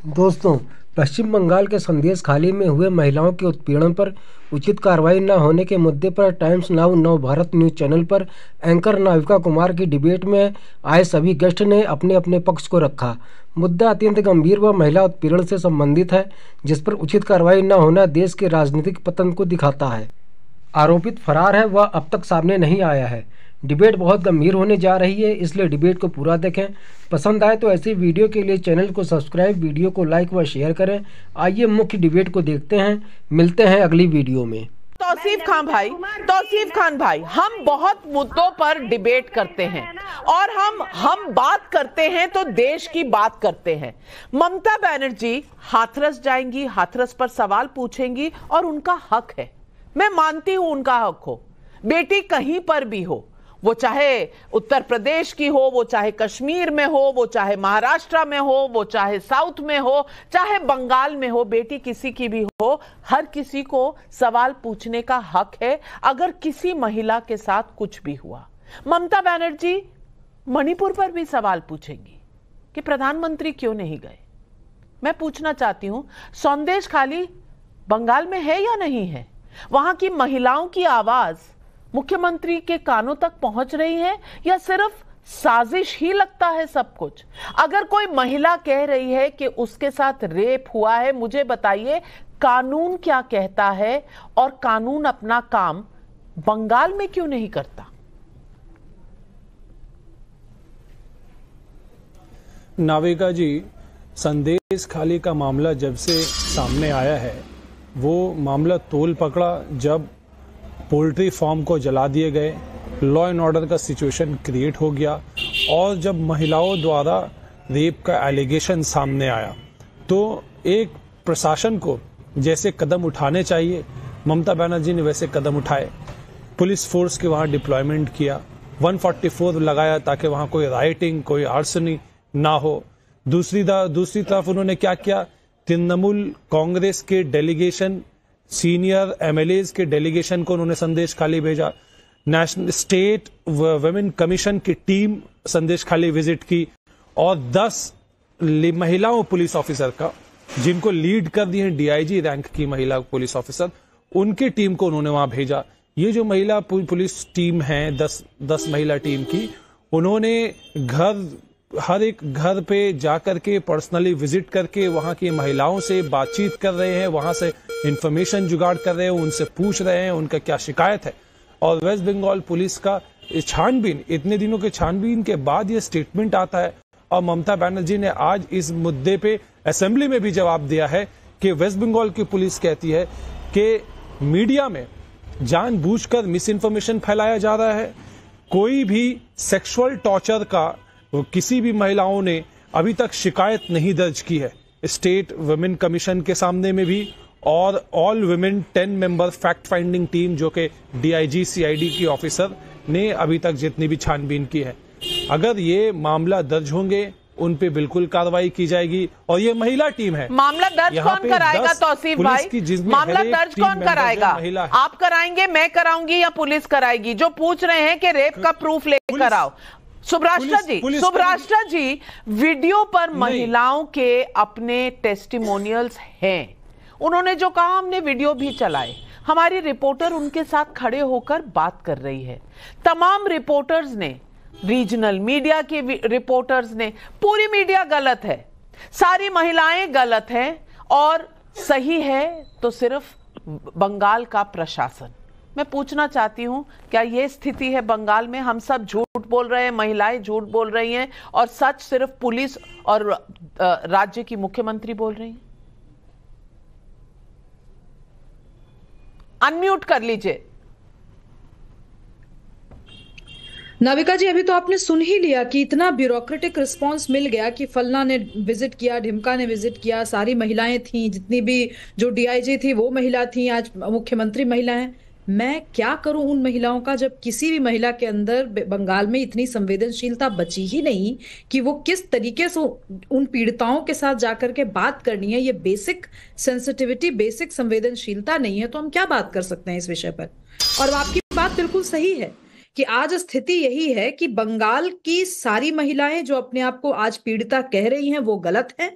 दोस्तों, पश्चिम बंगाल के संदेश खाली में हुए महिलाओं के उत्पीड़न पर उचित कार्रवाई न होने के मुद्दे पर टाइम्स नाउ नव भारत न्यूज चैनल पर एंकर नाविका कुमार की डिबेट में आए सभी गेस्ट ने अपने अपने पक्ष को रखा। मुद्दा अत्यंत गंभीर व महिला उत्पीड़न से संबंधित है, जिस पर उचित कार्रवाई न होना देश के राजनीतिक पतन को दिखाता है। आरोपित फरार है, वह अब तक सामने नहीं आया है। डिबेट बहुत गंभीर होने जा रही है, इसलिए डिबेट को पूरा देखें। पसंद आए तो ऐसी वीडियो के लिए चैनल को सब्सक्राइब, वीडियो को लाइक व शेयर करें। आइए मुख्य डिबेट को देखते हैं। मिलते हैं अगली वीडियो में। तौसीफ खान भाई, हम बहुत मुद्दों पर डिबेट करते हैं और हम बात करते हैं तो देश की बात करते हैं। ममता बनर्जी हाथरस जाएंगी, हाथरस पर सवाल पूछेंगी और उनका हक है। मैं मानती हूं उनका हक हो। बेटी कहीं पर भी हो, वो चाहे उत्तर प्रदेश की हो, वो चाहे कश्मीर में हो, वो चाहे महाराष्ट्र में हो, वो चाहे साउथ में हो, चाहे बंगाल में हो, बेटी किसी की भी हो, हर किसी को सवाल पूछने का हक है अगर किसी महिला के साथ कुछ भी हुआ। ममता बनर्जी मणिपुर पर भी सवाल पूछेंगी कि प्रधानमंत्री क्यों नहीं गए। मैं पूछना चाहती हूं, संदेश खाली बंगाल में है या नहीं है? वहां की महिलाओं की आवाज मुख्यमंत्री के कानों तक पहुंच रही है या सिर्फ साजिश ही लगता है सब कुछ? अगर कोई महिला कह रही है कि उसके साथ रेप हुआ है, मुझे बताइए कानून क्या कहता है और कानून अपना काम बंगाल में क्यों नहीं करता? नाविका जी, संदेश खाली का मामला जब से सामने आया है, वो मामला तोल पकड़ा जब पोल्ट्री फार्म को जला दिए गए, लॉ एंड ऑर्डर का सिचुएशन क्रिएट हो गया और जब महिलाओं द्वारा रेप का एलिगेशन सामने आया तो एक प्रशासन को जैसे कदम उठाने चाहिए, ममता बनर्जी ने वैसे कदम उठाए। पुलिस फोर्स के वहाँ डिप्लॉयमेंट किया, 144 लगाया ताकि वहाँ कोई राइटिंग, कोई आर्सनी ना हो। दूसरी तरफ उन्होंने क्या किया, तृणमूल कांग्रेस के डेलीगेशन, सीनियर एमएलएज के डेलीगेशन को उन्होंने संदेश खाली भेजा। नेशनल स्टेट वुमेन कमीशन की टीम संदेश खाली विजिट की और 10 महिलाओं पुलिस ऑफिसर का, जिनको लीड कर दी है डीआईजी रैंक की महिला पुलिस ऑफिसर, उनकी टीम को उन्होंने वहां भेजा। ये जो महिला पुलिस टीम है 10 महिला टीम की, उन्होंने हर एक घर पे जाकर के पर्सनली विजिट करके वहां की महिलाओं से बातचीत कर रहे हैं, वहां से इंफॉर्मेशन जुगाड़ कर रहे हैं, उनसे पूछ रहे हैं उनका क्या शिकायत है। और वेस्ट बंगाल पुलिस का छानबीन, इतने दिनों के छानबीन के बाद ये स्टेटमेंट आता है और ममता बनर्जी ने आज इस मुद्दे पे असेंबली में भी जवाब दिया है कि वेस्ट बंगाल की पुलिस कहती है कि मीडिया में जानबूझकर मिस इन्फॉर्मेशन फैलाया जा रहा है। कोई भी सेक्सुअल टॉर्चर का किसी भी महिलाओं ने अभी तक शिकायत नहीं दर्ज की है। स्टेट वुमेन कमीशन के सामने में भी और all women 10 member fact finding team जो कि डीआईजी सीआईडी की ऑफिसर ने अभी तक जितनी भी छानबीन की है, अगर ये मामला दर्ज होंगे उन पे बिल्कुल कार्रवाई की जाएगी। और ये महिला टीम है, मामला दर्ज कौन कराएगा तौसीफ भाई? मामला दर्ज कौन कराएगा? आप कराएंगे, मैं कराऊंगी या पुलिस कराएगी? जो पूछ रहे हैं कि रेप का प्रूफ लेकर आओ। सुब्राष्ट्र जी, वीडियो पर महिलाओं के अपने टेस्टिमोनियल्स हैं। उन्होंने जो कहा हमने वीडियो भी चलाए, हमारी रिपोर्टर उनके साथ खड़े होकर बात कर रही है। तमाम रिपोर्टर्स ने, रीजनल मीडिया के रिपोर्टर्स ने, पूरी मीडिया गलत है, सारी महिलाएं गलत हैं और सही है तो सिर्फ बंगाल का प्रशासन। मैं पूछना चाहती हूं, क्या यह स्थिति है बंगाल में? हम सब झूठ बोल रहे हैं, महिलाएं झूठ बोल रही हैं और सच सिर्फ पुलिस और राज्य की मुख्यमंत्री बोल रही हैं? अनम्यूट कर लीजिए। नाविका जी, अभी तो आपने सुन ही लिया कि इतना ब्यूरोक्रेटिक रिस्पांस मिल गया कि फलना ने विजिट किया, ढिमका ने विजिट किया, सारी महिलाएं थीं, जितनी भी जो डीआईजी थी वो महिला थी, आज मुख्यमंत्री महिला है। मैं क्या करूं उन महिलाओं का, जब किसी भी महिला के अंदर बंगाल में इतनी संवेदनशीलता बची ही नहीं कि वो किस तरीके से उन पीड़िताओं के साथ जाकर के बात करनी है। ये बेसिक सेंसिटिविटी, बेसिक संवेदनशीलता नहीं है तो हम क्या बात कर सकते हैं इस विषय पर? और आपकी बात बिल्कुल सही है कि आज स्थिति यही है कि बंगाल की सारी महिलाएं जो अपने आप को आज पीड़िता कह रही हैं वो गलत है।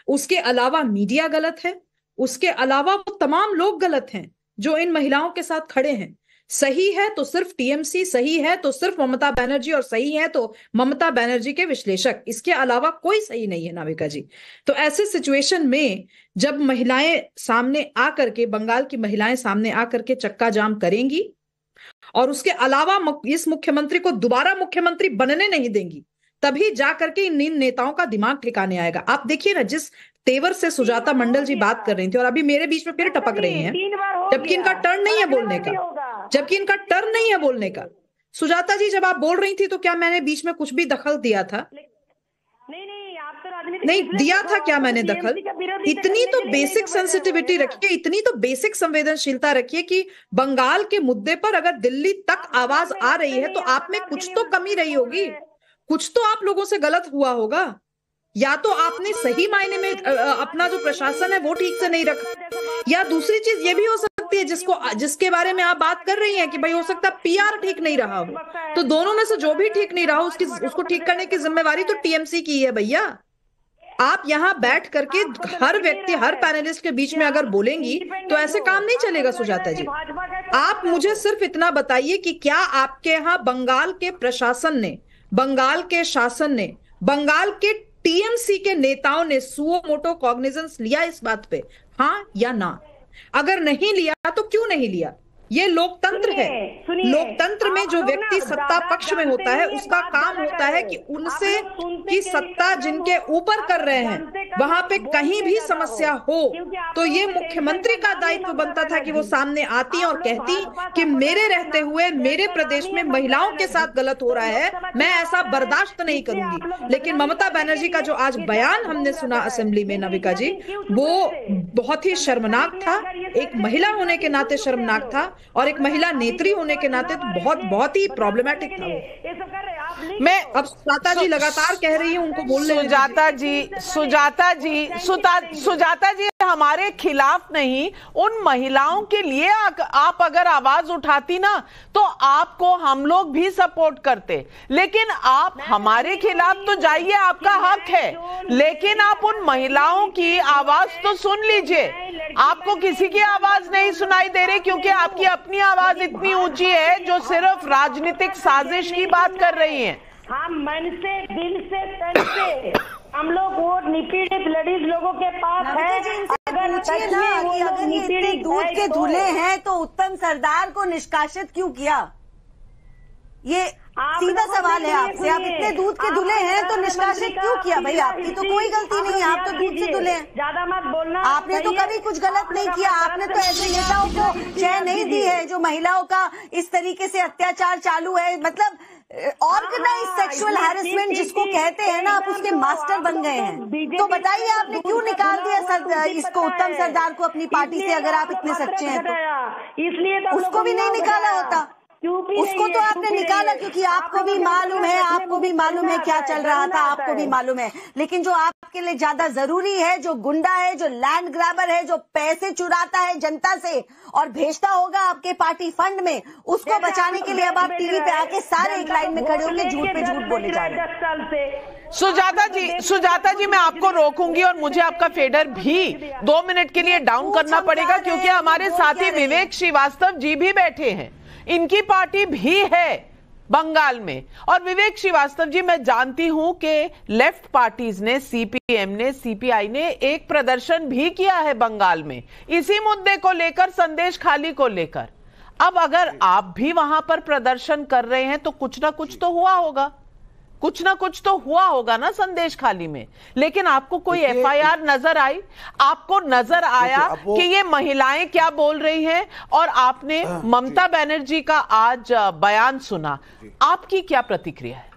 उसके अलावा मीडिया गलत है, उसके अलावा वो तमाम लोग गलत हैं जो इन महिलाओं के साथ खड़े हैं। सही है तो सिर्फ टीएमसी, सही है तो सिर्फ ममता बनर्जी, और सही है तो ममता बनर्जी के विश्लेषक, इसके अलावा कोई सही नहीं है नाविका जी। तो ऐसे सिचुएशन में जब महिलाएं सामने आकर के, बंगाल की महिलाएं सामने आकर के चक्का जाम करेंगी और उसके अलावा इस मुख्यमंत्री को दोबारा मुख्यमंत्री बनने नहीं देंगी, तभी जाकर के इन नेताओं का दिमाग ठिकाने आएगा। आप देखिए ना, जिस तेवर से सुजाता मंडल जी बात कर रही थी और अभी मेरे बीच में फिर टपक रही हैं, जबकि इनका टर्न नहीं है बोलने का, जबकि इनका टर्न नहीं है बोलने का। सुजाता जी, जब आप बोल रही थी तो क्या मैंने बीच में कुछ भी दखल दिया था? नहीं दिया था क्या मैंने दखल? इतनी तो बेसिक सेंसिटिविटी रखिए, इतनी तो बेसिक संवेदनशीलता रखिए कि बंगाल के मुद्दे पर अगर दिल्ली तक आवाज आ रही है तो आप में कुछ तो कमी रही होगी, कुछ तो आप लोगों से गलत हुआ होगा। या तो आपने सही मायने में अपना जो प्रशासन है वो ठीक से नहीं रखा, या दूसरी चीज ये भी हो सकती है जिसके बारे में आप बात कर रही हैं कि भाई हो सकता है पीआर ठीक नहीं रहा हो। तो दोनों में से जो भी ठीक नहीं रहा उसको ठीक करने की जिम्मेवारी तो टीएमसी की है भैया। आप यहाँ बैठ करके हर व्यक्ति, हर पैनलिस्ट के बीच में अगर बोलेंगी तो ऐसे काम नहीं चलेगा सुजाता जी। आप मुझे सिर्फ इतना बताइए कि क्या आपके यहाँ बंगाल के प्रशासन ने, बंगाल के शासन ने, बंगाल के टीएमसी के नेताओं ने सुओ मोटो कॉग्निजेंस लिया इस बात पे, हाँ या ना? अगर नहीं लिया तो क्यों नहीं लिया? ये लोकतंत्र है। लोकतंत्र में जो व्यक्ति सत्ता पक्ष में होता है उसका काम होता है कि उनसे की सत्ता जिनके ऊपर कर रहे हैं वहां पे कहीं भी समस्या हो तो ये मुख्यमंत्री का दायित्व बनता था कि वो सामने आती और कहती कि मेरे रहते हुए मेरे प्रदेश में महिलाओं के साथ गलत हो रहा है, मैं ऐसा बर्दाश्त नहीं करूंगी। लेकिन ममता बनर्जी का जो आज बयान हमने सुना असेंबली में नाविका जी, वो बहुत ही शर्मनाक था। एक महिला होने के नाते शर्मनाक था और एक महिला नेत्री होने के नाते तो बहुत ही प्रॉब्लमैटिक था वो। मैं अब सुजाता जी लगातार कह रही है उनको बोलने। सुजाता जी हमारे खिलाफ नहीं, उन महिलाओं के लिए आप अगर आवाज उठाती ना तो आपको हम लोग भी सपोर्ट करते, लेकिन आप हमारे खिलाफ तो जाइए, आपका हक है, लेकिन आप उन महिलाओं की आवाज तो सुन लीजिए। आपको किसी की आवाज नहीं सुनाई दे रही क्योंकि आपकी अपनी आवाज इतनी ऊंची है जो सिर्फ राजनीतिक साजिश की बात कर रही है। हम मन से, दिल से, तन से हम लोग वो निपीड़ित लेडीज लोगों के पास है। अगर ये दूध के धुले हैं तो उत्तम सरदार को निष्कासित क्यों किया? ये सीधा सवाल है आपसे। आप इतने दूध के धुले हैं तो निष्कासित क्यों किया? भाई आपकी तो कोई गलती नहीं है, आप तो दूध के धुले हैं। ज्यादा मत बोलना। आपने तो कभी कुछ गलत नहीं किया। आपने तो ऐसे नेताओं को चैन नहीं दी है जो महिलाओं का इस तरीके से अत्याचार चालू है, मतलब ऑर्गेनाइज सेक्सुअल हैरेसमेंट जिसको कहते हैं ना, आप उसके मास्टर बन गए हैं। तो बताइए आपने क्यों निकाल दिया इसको, उत्तम सरदार को अपनी पार्टी से? अगर आप इतने सच्चे हैं तो इसलिए उसको भी नहीं निकाला होता। उसको तो आपने निकाला क्योंकि आपको भी मालूम है, आपको भी मालूम है क्या चल रहा था, आपको भी मालूम है। लेकिन जो आपके लिए ज्यादा जरूरी है, जो गुंडा है, जो लैंड ग्रैबर है, जो पैसे चुराता है जनता से और भेजता होगा आपके पार्टी फंड में, उसको बचाने के लिए अब आप टीवी पे आके सारे एक लाइन में खड़े होकर झूठ पे झूठ बोले जा रहे हैं। सुजाता जी मैं आपको रोकूंगी और मुझे आपका फेडर भी 2 मिनट के लिए डाउन करना पड़ेगा क्योंकि हमारे साथी विवेक श्रीवास्तव जी भी बैठे हैं, इनकी पार्टी भी है बंगाल में। और विवेक श्रीवास्तव जी, मैं जानती हूं कि लेफ्ट पार्टीज ने, सीपीएम ने, सीपीआई ने एक प्रदर्शन भी किया है बंगाल में इसी मुद्दे को लेकर, संदेश खाली को लेकर। अब अगर आप भी वहां पर प्रदर्शन कर रहे हैं तो कुछ ना कुछ तो हुआ होगा, कुछ ना कुछ तो हुआ होगा ना संदेश खाली में। लेकिन आपको कोई एफआईआर नजर आई? आपको नजर आया कि ये महिलाएं क्या बोल रही हैं? और आपने ममता बनर्जी का आज बयान सुना, आपकी क्या प्रतिक्रिया है?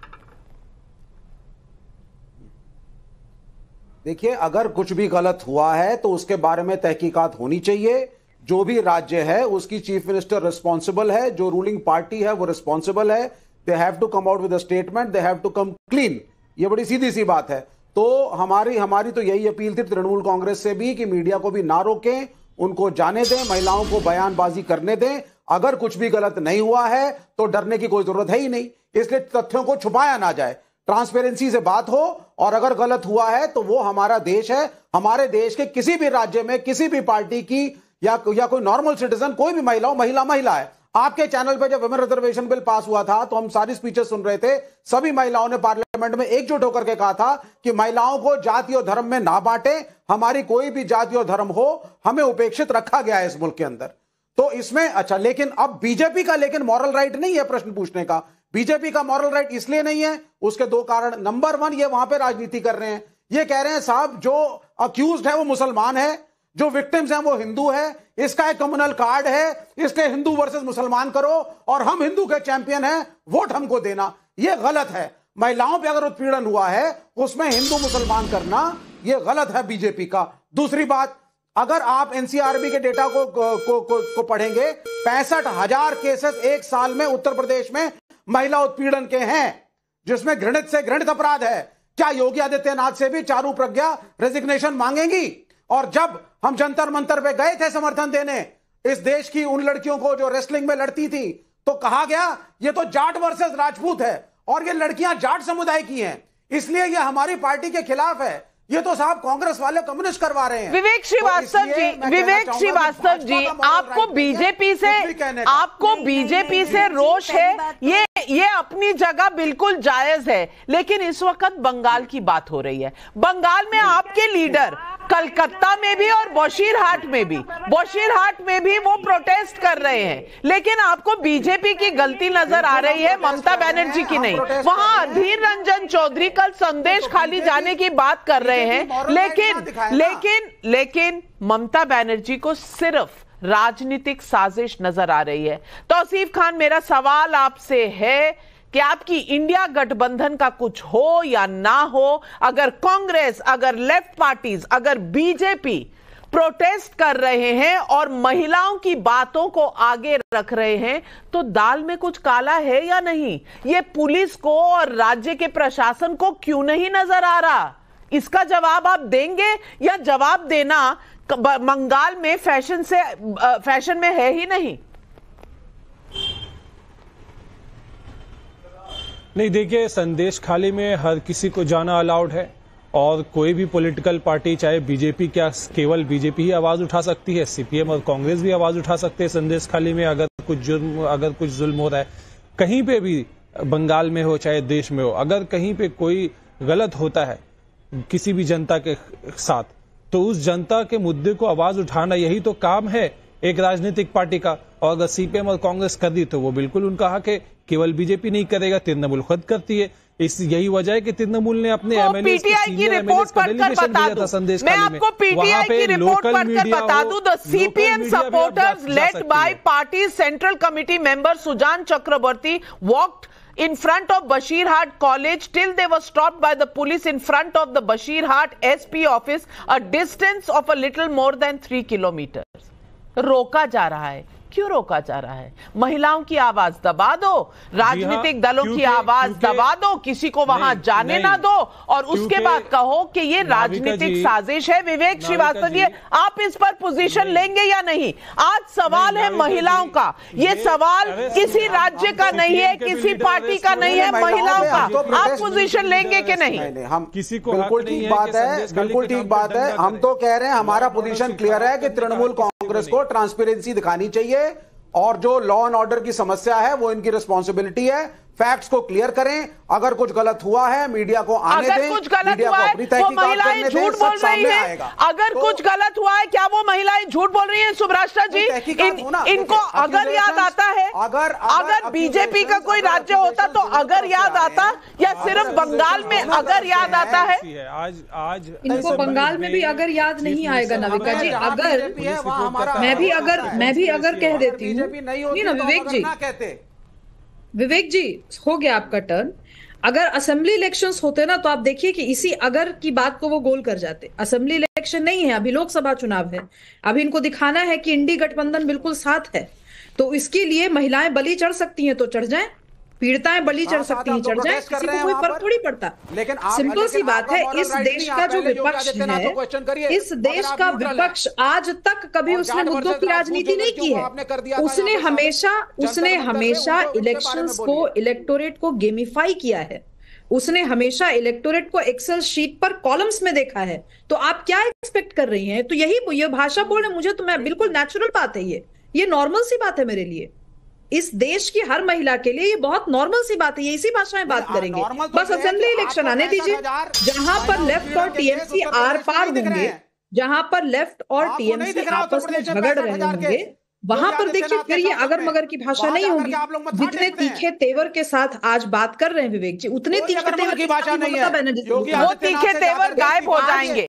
देखिए, अगर कुछ भी गलत हुआ है तो उसके बारे में तहकीकात होनी चाहिए। जो भी राज्य है उसकी चीफ मिनिस्टर रिस्पॉन्सिबल है, जो रूलिंग पार्टी है वो रिस्पॉन्सिबल है। They have to come out with a statement, they have to come clean। ये बड़ी सीधी सी बात है। तो हमारी तो यही अपील थी तृणमूल कांग्रेस से भी कि मीडिया को भी ना रोकें, उनको जाने दें, महिलाओं को बयानबाजी करने दें। अगर कुछ भी गलत नहीं हुआ है तो डरने की कोई जरूरत है ही नहीं, इसलिए तथ्यों को छुपाया ना जाए। ट्रांसपेरेंसी से बात हो, और अगर गलत हुआ है तो वो हमारा देश है, हमारे देश के किसी भी राज्य में किसी भी पार्टी की या कोई नॉर्मल सिटीजन, कोई भी महिला हो, महिला है। आपके चैनल पे जब वुमेन रिजर्वेशन बिल पास हुआ था तो हम सारी स्पीचेस सुन रहे थे, सभी महिलाओं ने पार्लियामेंट में एकजुट होकर के कहा था कि महिलाओं को जाति और धर्म में ना बांटे, हमारी कोई भी जाति और धर्म हो, हमें उपेक्षित रखा गया है इस मुल्क के अंदर। तो इसमें अच्छा, लेकिन अब बीजेपी का लेकिन मॉरल राइट नहीं है प्रश्न पूछने का। बीजेपी का मॉरल राइट इसलिए नहीं है, उसके दो कारण। नंबर 1, ये वहां पे राजनीति कर रहे हैं, ये कह रहे हैं साहब जो अक्यूज्ड है वो मुसलमान है, जो विक्टिम्स हैं वो हिंदू है, इसका एक कम्युनल कार्ड है, इसलिए हिंदू वर्सेस मुसलमान करो और हम हिंदू के चैंपियन हैं, वोट हमको देना। ये गलत है। महिलाओं पे अगर उत्पीड़न हुआ है उसमें हिंदू मुसलमान करना ये गलत है बीजेपी का। दूसरी बात, अगर आप एनसीआरबी के डेटा को पढ़ेंगे, 65,000 केसेस एक साल में उत्तर प्रदेश में महिला उत्पीड़न के हैं, जिसमें घृणित से घृणित अपराध है। क्या योगी आदित्यनाथ से भी चारू प्रज्ञा रेजिग्नेशन मांगेंगी? और जब हम जंतर मंतर पे गए थे समर्थन देने इस देश की उन लड़कियों को जो रेसलिंग में लड़ती थी, तो कहा गया ये तो जाट वर्सेस राजपूत है और ये लड़कियां जाट समुदाय की हैं, इसलिए ये हमारी पार्टी के खिलाफ है। ये तो साहब कांग्रेस वाले कम्युनिस्ट करवा रहे हैं। विवेक श्रीवास्तव जी, आपको बीजेपी से रोष है, ये अपनी जगह बिल्कुल जायज है, लेकिन इस वक्त बंगाल की बात हो रही है। बंगाल में आपके लीडर कलकत्ता में भी और बशीरहाट में भी वो प्रोटेस्ट कर रहे हैं, लेकिन आपको बीजेपी की गलती नजर आ रही है, ममता बनर्जी की नहीं। वहां अधीर रंजन चौधरी कल संदेश खाली जाने की बात कर रहे हैं, लेकिन ममता बनर्जी को सिर्फ राजनीतिक साजिश नजर आ रही है। तौसीफ खान, मेरा सवाल आपसे है कि आपकी इंडिया गठबंधन का कुछ हो या ना हो, अगर कांग्रेस, अगर लेफ्ट पार्टीज, अगर बीजेपी प्रोटेस्ट कर रहे हैं और महिलाओं की बातों को आगे रख रहे हैं, तो दाल में कुछ काला है या नहीं? ये पुलिस को और राज्य के प्रशासन को क्यों नहीं नजर आ रहा? इसका जवाब आप देंगे या जवाब देना बंगाल में फैशन में है ही नहीं? नहीं, देखिए, संदेश खाली में हर किसी को जाना अलाउड है और कोई भी पॉलिटिकल पार्टी, चाहे बीजेपी, क्या केवल बीजेपी ही आवाज उठा सकती है, सीपीएम और कांग्रेस भी आवाज उठा सकते हैं संदेश खाली में अगर कुछ जुल्म हो रहा है कहीं पे भी, बंगाल में हो चाहे देश में हो। अगर कहीं पे कोई गलत होता है किसी भी जनता के साथ, तो उस जनता के मुद्दे को आवाज उठाना यही तो काम है एक राजनीतिक पार्टी का। और अगर सीपीएम और कांग्रेस कर दी तो वो बिल्कुल उनका हक है, केवल बीजेपी नहीं करेगा, तृणमूल खुद करती है। यही वजह है कि तृणमूल ने अपने पीटीआई की रिपोर्ट पढ़कर बता दूं, मैं आपको पीटीआई की रिपोर्ट पढ़कर बता दूं, the CPM supporters led by party central committee member Sujan Chakraborty walked in front of Bashirhat College till they were stopped by the police in front of the Bashirhat SP office, a distance of a little more than 3 kilometers. रोका जा रहा है। क्यों रोका जा रहा है? महिलाओं की आवाज दबा दो, राजनीतिक दलों की आवाज दबा दो, किसी को वहां जाने ना दो और उसके बाद कहो कि ये राजनीतिक साजिश है। विवेक श्रीवास्तव जी, आप इस पर पोजीशन लेंगे या नहीं? आज सवाल है महिलाओं का, ये सवाल किसी राज्य का नहीं है, किसी पार्टी का नहीं है, महिलाओं का। आप पोजीशन लेंगे कि नहीं? हम किसी को बिल्कुल ठीक बात है, बिल्कुल ठीक बात है। हम तो कह रहे हैं हमारा पोजीशन क्लियर है कि तृणमूल कांग्रेस को ट्रांसपेरेंसी दिखानी चाहिए और जो लॉ एंड ऑर्डर की समस्या है वो इनकी रिस्पॉन्सिबिलिटी है। फैक्ट्स को क्लियर करें, अगर कुछ गलत हुआ है मीडिया को आने दें, कुछ गलत हुआ है वो महिलाएं झूठ बोल रही हैं, अगर कुछ गलत हुआ है क्या वो महिलाएं झूठ बोल रही हैं? सुभ्राष्टा जी, इनको अगर याद आता है, अगर बीजेपी का कोई राज्य होता तो अगर याद आता, या सिर्फ बंगाल में अगर याद आता है? आज इनको बंगाल में भी अगर याद नहीं आएगा नाविका जी। अगर मैं भी अगर कह देती हूँ, नहीं ना विवेक जी, हो गया आपका टर्न। अगर असेंबली इलेक्शंस होते ना तो आप देखिए कि इसी अगर की बात को वो गोल कर जाते। असेंबली इलेक्शन नहीं है, अभी लोकसभा चुनाव है, अभी इनको दिखाना है कि इंडी गठबंधन बिल्कुल साथ है, तो इसके लिए महिलाएं बलि चढ़ सकती हैं तो चढ़ जाएं, पीड़िताएं बलि चढ़ सकती हैं चढ़ जाएं, किसी को कोई फर्क थोड़ी पड़ता। लेकिन सिंपल सी बात है, इस देश का जो विपक्ष है, इस देश का विपक्ष आज तक कभी उसने मुद्दों की राजनीति नहीं की है। उसने हमेशा इलेक्शंस को, इलेक्टोरेट को गेमिफाई किया है। उसने हमेशा इलेक्टोरेट को एक्सेल शीट पर कॉलम्स में देखा है, तो आप क्या एक्सपेक्ट कर रही हैं? तो ये भाषा बोल रहे मुझे, तो मैं बिल्कुल नेचुरल बात है, ये नॉर्मल सी बात है मेरे लिए। इस देश की हर महिला के लिए ये बहुत नॉर्मल सी बात है, ये इसी भाषा में बात करेंगे। बस असेंबली इलेक्शन आने दीजिए, जहां पर लेफ्ट और टीएमसी आर पार होंगे, जहां पर लेफ्ट और टीएमसी आपस में झगड़ रहे होंगे, वहां पर देखिए फिर ये अगर मगर की भाषा नहीं होगी। जितने तीखे तेवर के साथ आज बात कर रहे हैं विवेक जी, उतने तीखे तेवर की भाषा नहीं है, वो तीखे तेवर गायब हो जाएंगे।